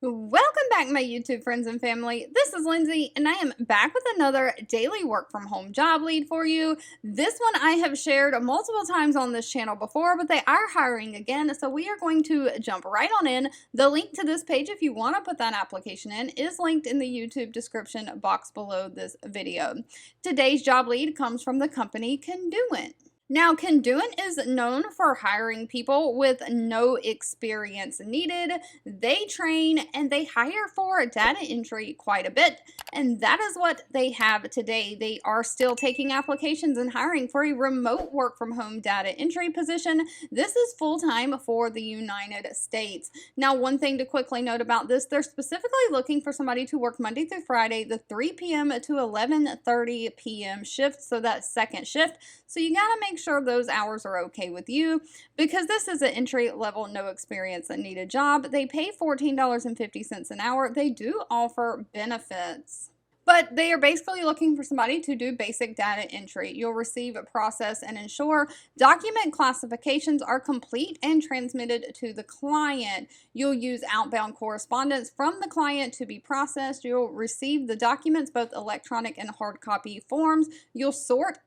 Welcome back, my YouTube friends and family. This is Lindsay, and I am back with another daily work from home job lead for you. This one I have shared multiple times on this channel before, but they are hiring again, so we are going to jump right on in. The link to this page, if you want to put that application in, is linked in the YouTube description box below this video. Today's job lead comes from the company Conduent. Now, Conduent is known for hiring people with no experience needed. They train and they hire for data entry quite a bit, and that is what they have today. They are still taking applications and hiring for a remote work from home data entry position. This is full-time for the United States. Now, one thing to quickly note about this, they're specifically looking for somebody to work Monday through Friday, the 3 p.m. to 11:30 p.m. shift, so that's second shift. So you gotta make sure those hours are okay with you, because this is an entry level, no experience needed job. They pay $14.50 an hour. They do offer benefits, but they are basically looking for somebody to do basic data entry. You'll receive, process, and ensure document classifications are complete and transmitted to the client. You'll use outbound correspondence from the client to be processed. You'll receive the documents, both electronic and hard copy forms. You'll sort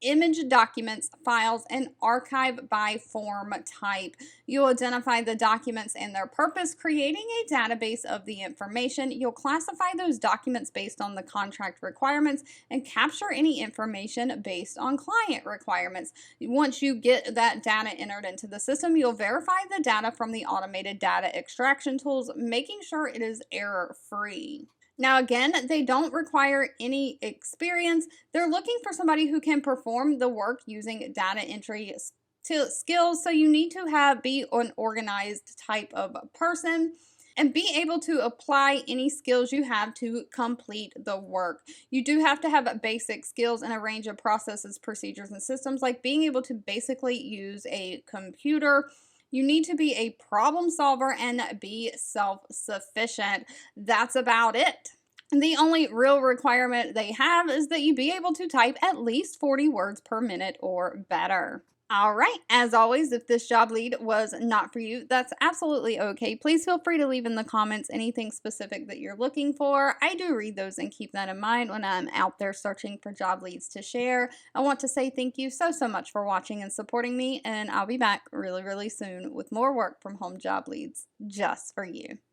image documents, files, and archive by form type. You'll identify the documents and their purpose, creating a database of the information. You'll classify those documents based on the contract requirements and capture any information based on client requirements. Once you get that data entered into the system, you'll verify the data from the automated data extraction tools, making sure it is error-free. Now, again, they don't require any experience. They're looking for somebody who can perform the work using data entry skills. So you need to be an organized type of person and be able to apply any skills you have to complete the work. You do have to have basic skills in a range of processes, procedures, and systems, like being able to basically use a computer. You need to be a problem solver and be self-sufficient. That's about it. The only real requirement they have is that you be able to type at least 40 words per minute or better. All right, as always, if this job lead was not for you, that's absolutely okay. Please feel free to leave in the comments anything specific that you're looking for. I do read those and keep that in mind when I'm out there searching for job leads to share. I want to say thank you so much for watching and supporting me, and I'll be back really soon with more work from home job leads just for you.